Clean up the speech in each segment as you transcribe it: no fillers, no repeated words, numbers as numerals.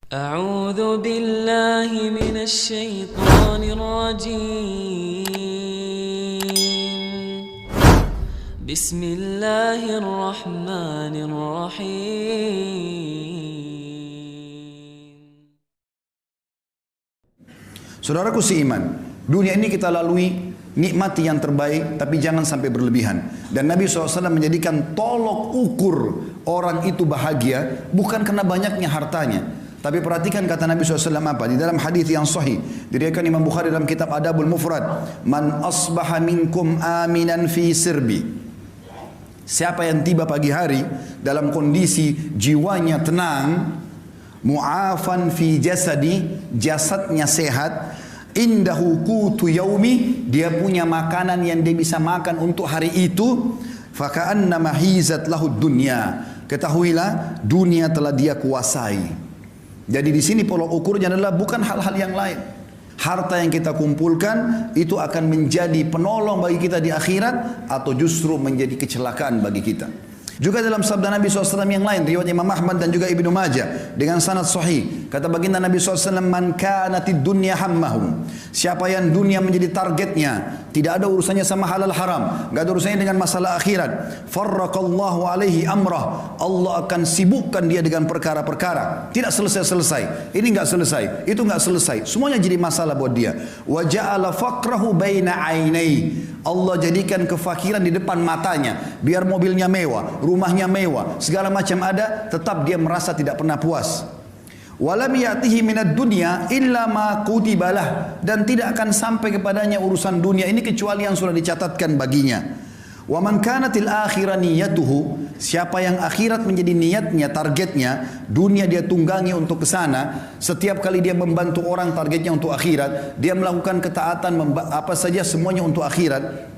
أعوذ بالله من الشيطان الرجيم بسم الله الرحمن الرحيم. Saudaraku seiman, dunia ini kita lalui, nikmati yang terbaik, tapi jangan sampai berlebihan. Dan Nabi SAW menjadikan tolok ukur orang itu bahagia bukan karena banyaknya hartanya. Tapi perhatikan kata Nabi SAW apa? Di dalam hadis yang sahih, diriwayatkan Imam Bukhari dalam kitab Adabul Mufrad, Man asbaha minkum aminan fi sirbi. Siapa yang tiba pagi hari dalam kondisi jiwanya tenang, mu'afan fi jasadi, jasadnya sehat, indahu qutu yaumi, dia punya makanan yang dia bisa makan untuk hari itu, faka'annama hizat lahu dunya, ketahuilah dunia telah dia kuasai. Jadi di sini pola ukurnya adalah bukan hal-hal yang lain. Harta yang kita kumpulkan itu akan menjadi penolong bagi kita di akhirat atau justru menjadi kecelakaan bagi kita. Juga dalam sabda Nabi SAW yang lain, riwayat Imam Ahmad dan juga Ibnu Majah dengan sanad sahih, kata baginda Nabi SAW, man kanatid dunya hammahum, siapa yang dunia menjadi targetnya, tidak ada urusannya sama halal haram, gak ada urusannya dengan masalah akhirat, farraqallahu alaihi amrah, Allah akan sibukkan dia dengan perkara-perkara, tidak selesai-selesai, ini gak selesai, itu gak selesai, semuanya jadi masalah buat dia. Wa ja'ala faqrahu baina ainai, Allah jadikan kefakiran di depan matanya, biar mobilnya mewah, rumahnya mewah, segala macam ada, tetap dia merasa tidak pernah puas. Walam ya'tihi minad dunya illa ma kutibalah, dan tidak akan sampai kepadanya urusan dunia ini kecuali yang sudah dicatatkan baginya. Wa man kanatil akhirah niyatuhu, siapa yang akhirat menjadi niatnya, targetnya, dunia dia tunggangi untuk ke sana, setiap kali dia membantu orang targetnya untuk akhirat, dia melakukan ketaatan apa saja semuanya untuk akhirat.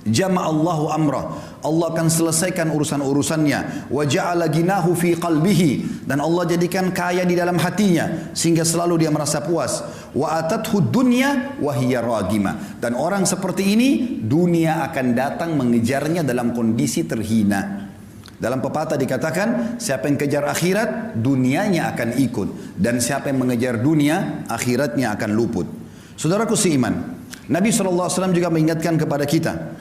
Jama'allahu amrah, Allah akan selesaikan urusan-urusannya. Wa ja'ala ginahu fi qalbihi, dan Allah jadikan kaya di dalam hatinya sehingga selalu dia merasa puas. Wa atathu dunya wa hiya ragima, dan orang seperti ini dunia akan datang mengejarnya dalam kondisi terhina. Dalam pepatah dikatakan, siapa yang kejar akhirat, dunianya akan ikut, dan siapa yang mengejar dunia, akhiratnya akan luput. Saudaraku seiman, Nabi SAW juga mengingatkan kepada kita,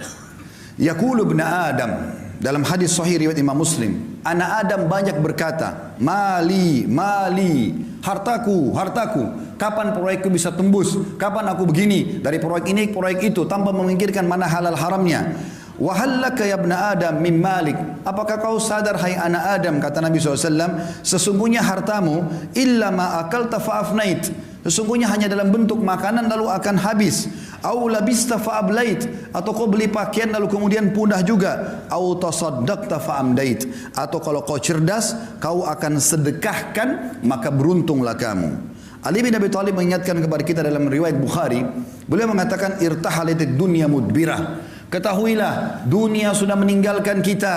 Yaqulu ibn Adam, dalam hadis sahih riwayat Imam Muslim, anak Adam banyak berkata, mali, mali, hartaku, hartaku, kapan proyekku bisa tembus, kapan aku begini, dari proyek ini ke proyek itu, tanpa memikirkan mana halal haramnya. Wahallaka ya ibn Adam min malik, apakah kau sadar hai anak Adam, kata Nabi SAW, sesungguhnya hartamu illa ma akalta fa'afnait, sesungguhnya hanya dalam bentuk makanan lalu akan habis. Au labista fa'ablait, atau kau beli pakaian lalu kemudian punah juga. Au tasaddaqta fa'amdait, atau kalau kau cerdas kau akan sedekahkan maka beruntunglah kamu. Ali bin Abi Thalib mengingatkan kepada kita dalam riwayat Bukhari, beliau mengatakan irtahalatid dunya mudbirah, ketahuilah dunia sudah meninggalkan kita,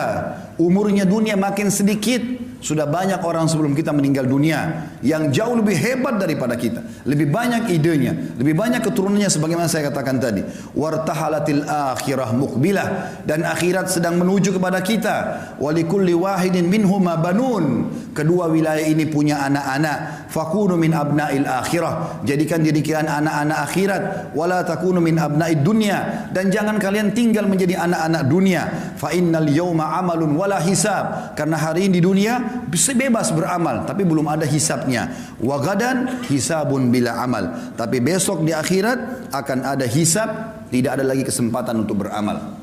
umurnya dunia makin sedikit. Sudah banyak orang sebelum kita meninggal dunia yang jauh lebih hebat daripada kita, lebih banyak idenya, lebih banyak keturunannya, sebagaimana saya katakan tadi. Wartahalatil akhirah muqbilah, dan akhirat sedang menuju kepada kita. Walikulli wahidin minhuma banun, kedua wilayah ini punya anak-anak. Fakunu min abnail akhirah, jadikan diri kalian anak-anak akhirat. Wala takunu min abnaid dunya, dan jangan kalian tinggal menjadi anak-anak dunia. Fa innal yawma amalun wala hisab, karena hari ini di dunia bebas beramal tapi belum ada hisabnya. Wa gadan hisabun bila amal, tapi besok di akhirat akan ada hisab, tidak ada lagi kesempatan untuk beramal.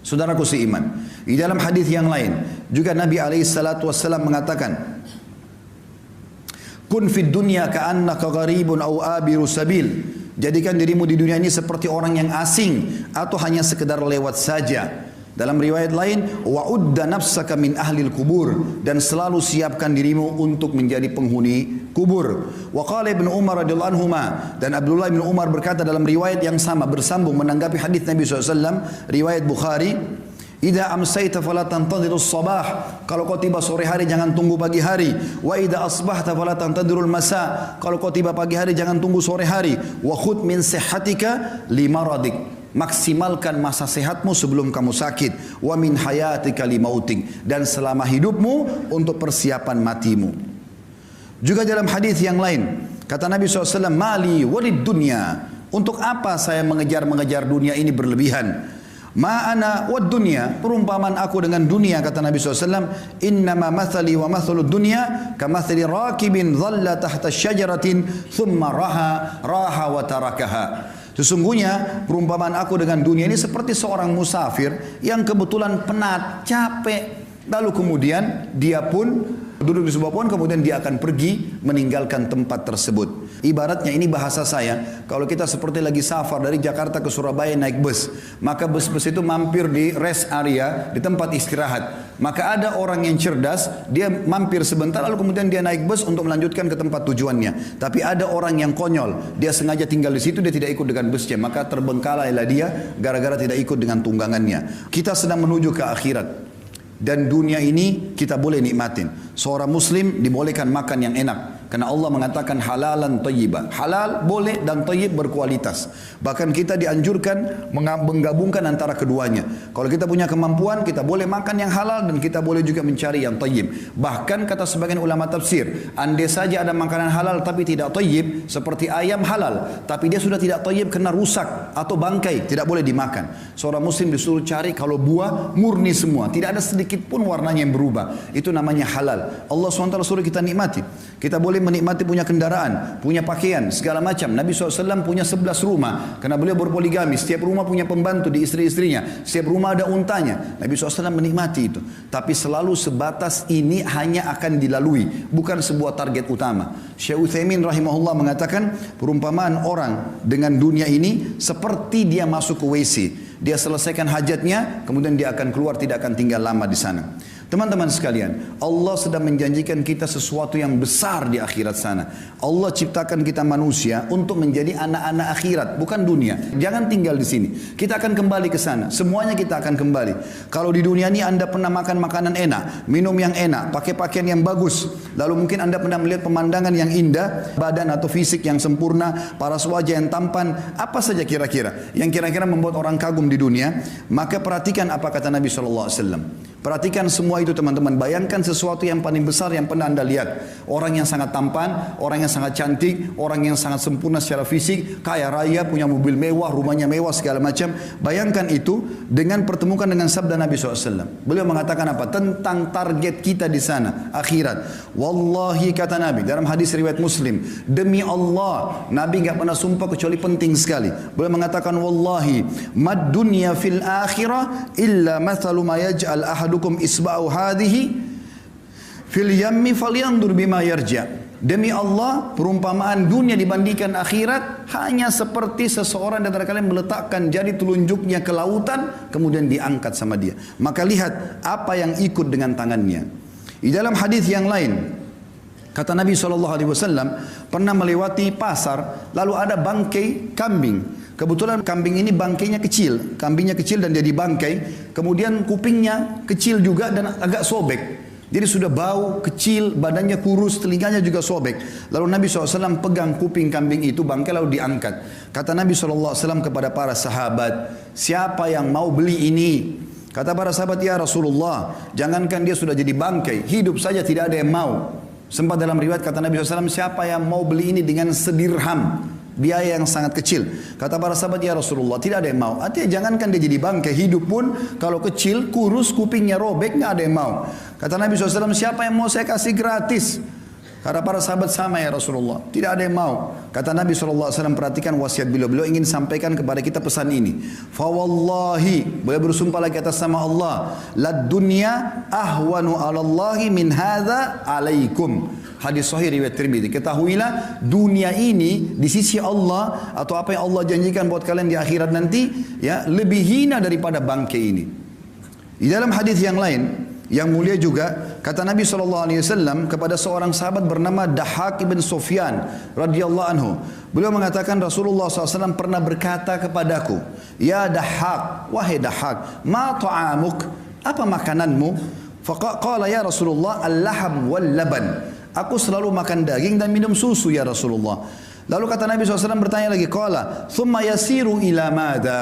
Saudaraku seiman, di dalam hadis yang lain juga Nabi SAW mengatakan, kun fid dunya ka'annaka gharibun aw abiru sabil, jadikan dirimu di dunia ini seperti orang yang asing atau hanya sekedar lewat saja. Dalam riwayat lain, wa'udda nafsaka min ahlil kubur, dan selalu siapkan dirimu untuk menjadi penghuni kubur. Wa qala Ibnu Umar radhiyallahu anhuma, dan Abdullah bin Umar berkata dalam riwayat yang sama bersambung menanggapi hadis Nabi SAW, riwayat Bukhari, idza amsayta fala tantadhirus sabah, kalau kau tiba sore hari jangan tunggu pagi hari. Wa idza asbahta fala tantadhirul masa, kalau kau tiba pagi hari jangan tunggu sore hari. Wa khudh min sihhatika limaradik, maksimalkan masa sehatmu sebelum kamu sakit. Wa min hayatika limautik, dan selama hidupmu untuk persiapan matimu. Juga dalam hadis yang lain, kata Nabi SAW, mali walid dunya. Untuk apa saya mengejar-mengejar dunia ini berlebihan? Ma'ana wad dunya, perumpamaan aku dengan dunia, kata Nabi SAW, innama mathali wa mathalud dunya kamathali rakibin dhalla tahta syajaratin thumma raha wa tarakaha. Sesungguhnya perumpamaan aku dengan dunia ini seperti seorang musafir yang kebetulan penat, capek, lalu kemudian dia pun duduk di sebuah pohon, kemudian dia akan pergi meninggalkan tempat tersebut. Ibaratnya ini bahasa saya, kalau kita seperti lagi safar dari Jakarta ke Surabaya naik bus, maka bus-bus itu mampir di rest area, di tempat istirahat. Maka ada orang yang cerdas, dia mampir sebentar lalu kemudian dia naik bus untuk melanjutkan ke tempat tujuannya. Tapi ada orang yang konyol, dia sengaja tinggal di situ, dia tidak ikut dengan busnya, maka terbengkalailah dia gara-gara tidak ikut dengan tunggangannya. Kita sedang menuju ke akhirat. Dan dunia ini kita boleh nikmatin. Seorang muslim dibolehkan makan yang enak. Karena Allah mengatakan halalan thayyibah. Halal boleh dan thayyib berkualitas. Bahkan kita dianjurkan menggabungkan antara keduanya. Kalau kita punya kemampuan, kita boleh makan yang halal dan kita boleh juga mencari yang thayyib. Bahkan kata sebagian ulama tafsir, andai saja ada makanan halal tapi tidak thayyib, seperti ayam halal, tapi dia sudah tidak thayyib karena rusak atau bangkai, tidak boleh dimakan. Seorang muslim disuruh cari kalau buah murni semua, tidak ada sedikit pun warnanya yang berubah. Itu namanya halal. Allah SWT suruh kita nikmati. Kita boleh menikmati punya kendaraan, punya pakaian, segala macam. Nabi SAW punya 11 rumah karena beliau berpoligami. Setiap rumah punya pembantu di istri-istrinya. Setiap rumah ada untanya. Nabi SAW menikmati itu. Tapi selalu sebatas ini hanya akan dilalui, bukan sebuah target utama. Syekh Utsaimin rahimahullah mengatakan perumpamaan orang dengan dunia ini seperti dia masuk ke WC. Dia selesaikan hajatnya, kemudian dia akan keluar, tidak akan tinggal lama di sana. Teman-teman sekalian, Allah sedang menjanjikan kita sesuatu yang besar di akhirat sana. Allah ciptakan kita manusia untuk menjadi anak-anak akhirat, bukan dunia. Jangan tinggal di sini. Kita akan kembali ke sana. Semuanya kita akan kembali. Kalau di dunia ini Anda pernah makan makanan enak, minum yang enak, pakai pakaian yang bagus, lalu mungkin Anda pernah melihat pemandangan yang indah, badan atau fisik yang sempurna, paras wajah yang tampan, apa saja kira-kira yang kira-kira membuat orang kagum di dunia, maka perhatikan apa kata Nabi SAW. Perhatikan semua itu teman-teman. Bayangkan sesuatu yang paling besar yang pernah Anda lihat. Orang yang sangat tampan, orang yang sangat cantik, orang yang sangat sempurna secara fisik, kaya raya, punya mobil mewah, rumahnya mewah, segala macam. Bayangkan itu dengan pertemukan dengan sabda Nabi SAW. Beliau mengatakan apa? Tentang target kita di sana, akhirat. Wallahi kata Nabi, dalam hadis riwayat Muslim, demi Allah, Nabi enggak pernah sumpah kecuali penting sekali. Beliau mengatakan, wallahi, mad dunya fil akhirah illa mathalu ma yaj'al ahadukum isba'u hadhihi fil yammi falyandur bima yarja. Demi Allah, perumpamaan dunia dibandingkan akhirat hanya seperti seseorang dari kalian meletakkan jari telunjuknya ke lautan, kemudian diangkat sama dia. Maka lihat apa yang ikut dengan tangannya. Di dalam hadis yang lain, kata Nabi SAW pernah melewati pasar, lalu ada bangkai kambing. Kebetulan kambing ini bangkainya kecil, kambingnya kecil dan jadi bangkai, kemudian kupingnya kecil juga dan agak sobek. Jadi sudah bau, kecil, badannya kurus, telinganya juga sobek. Lalu Nabi SAW pegang kuping kambing itu, bangkai lalu diangkat. Kata Nabi SAW kepada para sahabat, siapa yang mau beli ini? Kata para sahabat, ya Rasulullah, jangankan dia sudah jadi bangkai, hidup saja tidak ada yang mau. Sempat dalam riwayat kata Nabi SAW, siapa yang mau beli ini dengan sedirham? Biaya yang sangat kecil. Kata para sahabat, ya Rasulullah, tidak ada yang mau. Artinya jangankan dia jadi bangkai, hidup pun kalau kecil, kurus, kupingnya robek, nggak ada yang mau. Kata Nabi SAW, siapa yang mau saya kasih gratis? Kata para sahabat, sama ya Rasulullah, tidak ada yang mau. Kata Nabi SAW, perhatikan wasiat beliau ingin sampaikan kepada kita pesan ini. Fawallahi, beliau bersumpah lagi atas nama Allah, lad dunya ahwanu alallahi min hadza alaikum. Hadis sahih riwayat Tirmidzi. Ketahuilah dunia ini di sisi Allah atau apa yang Allah janjikan buat kalian di akhirat nanti, ya, lebih hina daripada bangkai ini. Di dalam hadis yang lain yang mulia juga, kata Nabi SAW kepada seorang sahabat bernama Dahhak ibn Sufyan radhiyallahu anhu. Beliau mengatakan Rasulullah SAW pernah berkata kepadaku, ya Dahhak, wahai Dahhak, ma ta'amuk, apa makananmu? Faqala ya Rasulullah, al-laham wal-laban. Aku selalu makan daging dan minum susu ya Rasulullah. Lalu kata Nabi SAW bertanya lagi, qala thumma yasiru ila madha,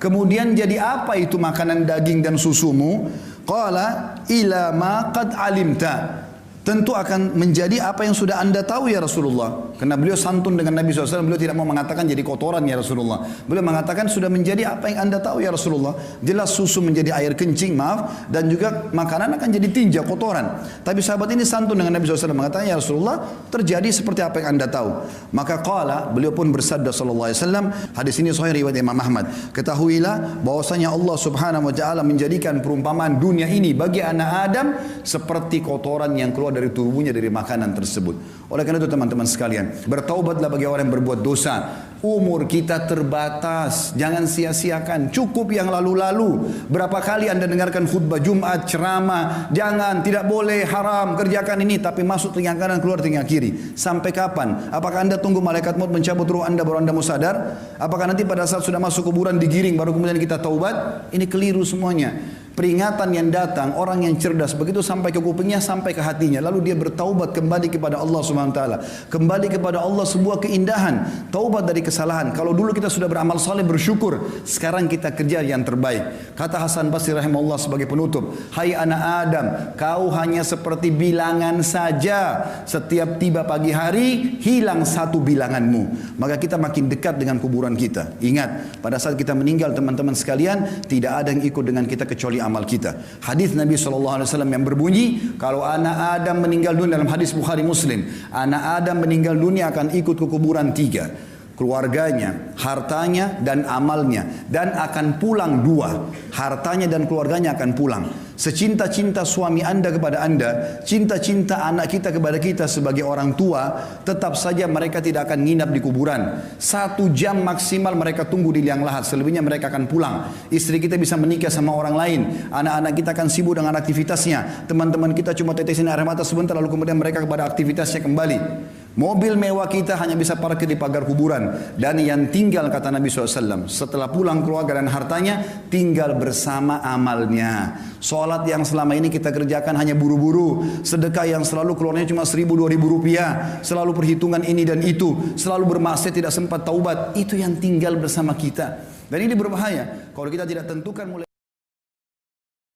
kemudian jadi apa itu makanan daging dan susumu? Qala ila ma qad alimta, tentu akan menjadi apa yang sudah anda tahu ya Rasulullah. Karena beliau santun dengan Nabi SAW, beliau tidak mau mengatakan jadi kotoran ya Rasulullah. Beliau mengatakan sudah menjadi apa yang anda tahu ya Rasulullah. Jelas susu menjadi air kencing, maaf, dan juga makanan akan jadi tinja, kotoran. Tapi sahabat ini santun dengan Nabi SAW, mengatakan ya Rasulullah, terjadi seperti apa yang anda tahu. Maka qala, beliau pun bersabda sallallahu alaihi wasallam, hadis ini sahih riwayat Imam Ahmad, ketahuilah bahwasanya Allah Subhanahu wa taala menjadikan perumpamaan dunia ini bagi anak Adam seperti kotoran yang keluar dari tubuhnya dari makanan tersebut. Oleh karena itu teman-teman sekalian, bertaubatlah bagi orang yang berbuat dosa. Umur kita terbatas, jangan sia-siakan. Cukup yang lalu-lalu. Berapa kali anda dengarkan khutbah Jumat, ceramah, jangan, tidak boleh, haram, kerjakan ini, tapi masuk telinga kanan, keluar telinga kiri. Sampai kapan? Apakah anda tunggu malaikat maut mencabut ruh anda baru anda mau sadar? Apakah nanti pada saat sudah masuk kuburan digiring baru kemudian kita taubat? Ini keliru semuanya. Peringatan yang datang, orang yang cerdas begitu sampai ke kupingnya, sampai ke hatinya, lalu dia bertaubat kembali kepada Allah Subhanahu wa taala. Kembali kepada Allah sebuah keindahan, taubat dari kesalahan. Kalau dulu kita sudah beramal saleh bersyukur, sekarang kita kerja yang terbaik. Kata Hasan Basri rahimahullah sebagai penutup, "Hai anak Adam, kau hanya seperti bilangan saja. Setiap tiba pagi hari, hilang satu bilanganmu." Maka kita makin dekat dengan kuburan kita. Ingat, pada saat kita meninggal teman-teman sekalian, tidak ada yang ikut dengan kita kecuali amal kita. Hadis Nabi SAW yang berbunyi, kalau anak Adam meninggal dunia, dalam hadis Bukhari Muslim, anak Adam meninggal dunia akan ikut ke kuburan tiga. Keluarganya, hartanya, dan amalnya. Dan akan pulang dua. Hartanya dan keluarganya akan pulang. Secinta-cinta suami anda kepada anda, cinta-cinta anak kita kepada kita sebagai orang tua, tetap saja mereka tidak akan nginap di kuburan. 1 jam maksimal mereka tunggu di liang lahat, selebihnya mereka akan pulang. Istri kita bisa menikah sama orang lain, anak-anak kita akan sibuk dengan aktivitasnya, teman-teman kita cuma tetesin air mata sebentar lalu kemudian mereka kepada aktivitasnya kembali. Mobil mewah kita hanya bisa parkir di pagar kuburan. Dan yang tinggal, kata Nabi SAW, setelah pulang keluarga dan hartanya, tinggal bersama amalnya. Sholat yang selama ini kita kerjakan hanya buru-buru. Sedekah yang selalu keluarnya cuma 1.000-2.000 rupiah. Selalu perhitungan ini dan itu. Selalu bermaksiat, tidak sempat taubat. Itu yang tinggal bersama kita. Dan ini berbahaya. Kalau kita tidak tentukan mulai